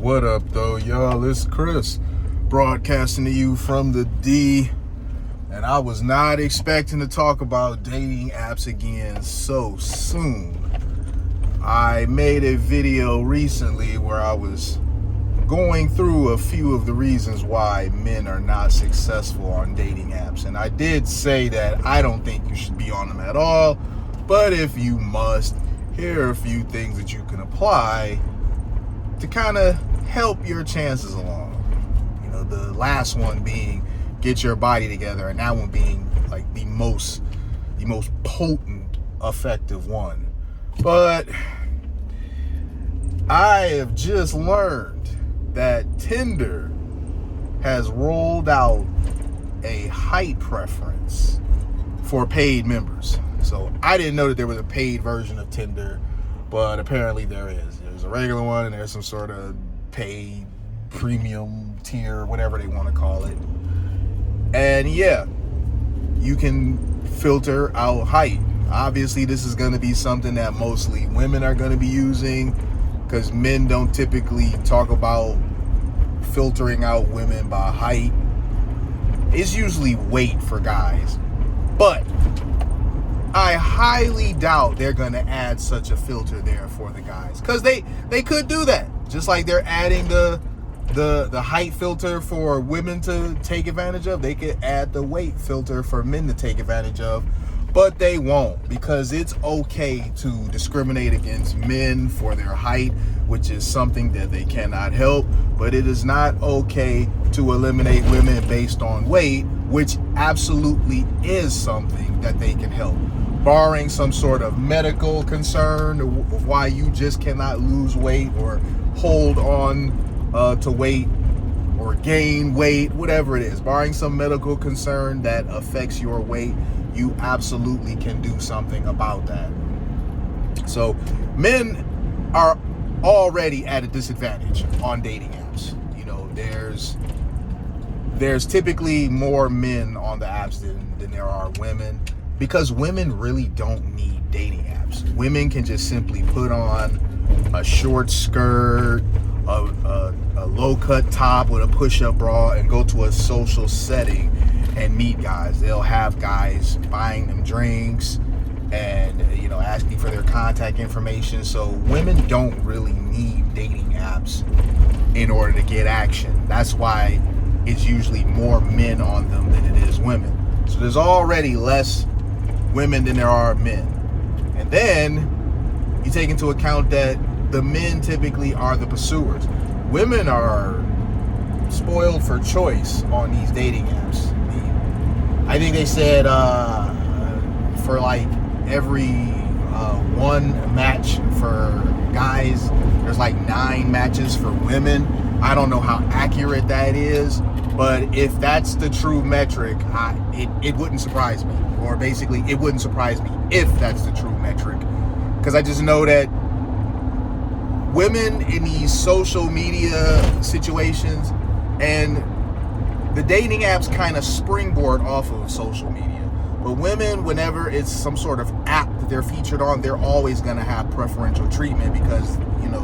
What up, though, y'all? It's Chris broadcasting to you from the D. And I was not expecting to talk about dating apps again so soon. I made a video recently where I was going through a few of the reasons why men are not successful on dating apps. And I did say that I don't think you should be on them at all. But if you must, here are a few things that you can apply to kind of help your chances along. You know, the last one being get your body together, and that one being like the most potent, effective one. But I have just learned that Tinder has rolled out a height preference for paid members. So I didn't know that there was a paid version of Tinder, but apparently there is. There's a regular one and there's some sort of paid premium tier, whatever they want to call it. And yeah, you can filter out height. Obviously, this is going to be something that mostly women are going to be using, because men don't typically talk about filtering out women by height. It's usually weight for guys. But I highly doubt they're going to add such a filter there for the guys, because they could do that. Just like they're adding the height filter for women to take advantage of, they could add the weight filter for men to take advantage of. But they won't, because it's okay to discriminate against men for their height, which is something that they cannot help. But it is not okay to eliminate women based on weight, which absolutely is something that they can help. Barring some sort of medical concern of why you just cannot lose weight or hold on to weight or gain weight, whatever it is. Barring some medical concern that affects your weight, you absolutely can do something about that. So men are already at a disadvantage on dating apps. You know, there's typically more men on the apps than there are women, because women really don't need dating apps. Women can just simply put on a short skirt, a low-cut top with a push-up bra, and go to a social setting and meet guys. They'll have guys buying them drinks and, you know, asking for their contact information. So women don't really need dating apps in order to get action. That's why it's usually more men on them than it is women. So there's already less women than there are men. And then you take into account that the men typically are the pursuers. Women are spoiled for choice on these dating apps. I think they said for like every one match for guys, there's like 9 matches for women. I don't know how accurate that is, but if that's the true metric, it wouldn't surprise me. Or basically, it wouldn't surprise me if that's the true metric. Because I just know that women in these social media situations, and the dating apps kind of springboard off of social media. But women, whenever it's some sort of app that they're featured on, they're always going to have preferential treatment, because, you know,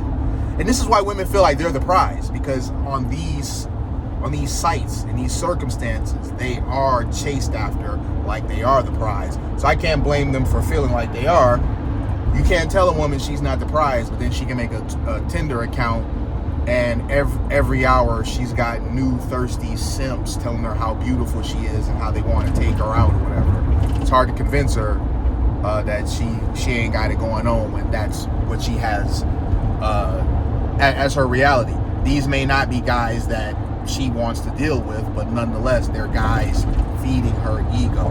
and this is why women feel like they're the prize, because on these sites, in these circumstances, they are chased after like they are the prize. So I can't blame them for feeling like they are. You can't tell a woman she's not the prize, but then she can make a Tinder account, and every hour she's got new thirsty simps telling her how beautiful she is and how they want to take her out or whatever. It's hard to convince her that she ain't got it going on when that's what she has as her reality. These may not be guys that she wants to deal with, but nonetheless, they're guys feeding her ego.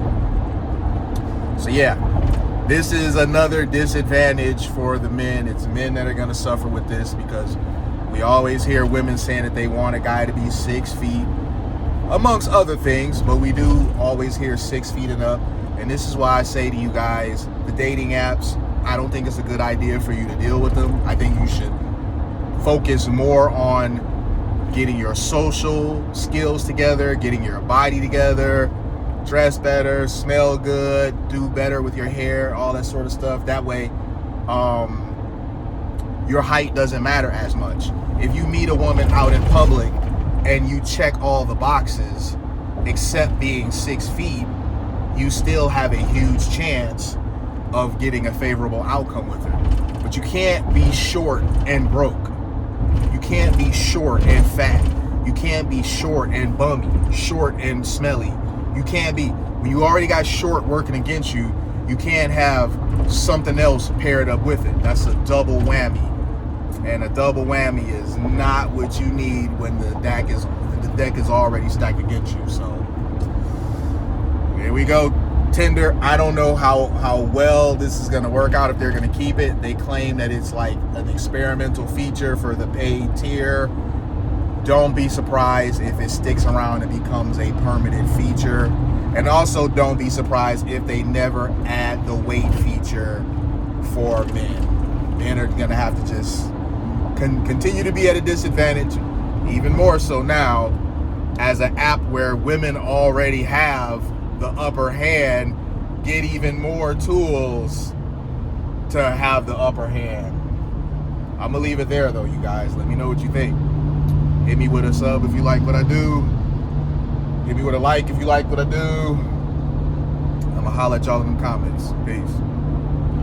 So yeah, this is another disadvantage for the men. It's men that are going to suffer with this, because we always hear women saying that they want a guy to be 6 feet, amongst other things, but we do always hear 6 feet and up. And this is why I say to you guys, the dating apps, I don't think it's a good idea for you to deal with them. I think you should focus more on getting your social skills together, getting your body together, dress better, smell good, do better with your hair, all that sort of stuff. That way, your height doesn't matter as much. if you meet a woman out in public and you check all the boxes except being 6 feet, you still have a huge chance of getting a favorable outcome with her. But you can't be short and broke. You can't be short and fat. You can't be short and bummy, short and smelly. You can't be, when you already got short working against you, you can't have something else paired up with it. That's a double whammy. And a double whammy is not what you need when the deck is already stacked against you. So here we go. Tinder, I don't know how well this is going to work out, if they're going to keep it. They claim that it's like an experimental feature for the paid tier. Don't be surprised if it sticks around and becomes a permanent feature. And also don't be surprised if they never add the weight feature for men. Men are going to have to just continue to be at a disadvantage, even more so now, as an app where women already have the upper hand, get even more tools to have the upper hand. I'm gonna leave it there though, you guys. Let me know what you think. Hit me with a sub if you like what I do. Hit me with a like if you like what I do. I'm gonna holler at y'all in the comments. Peace.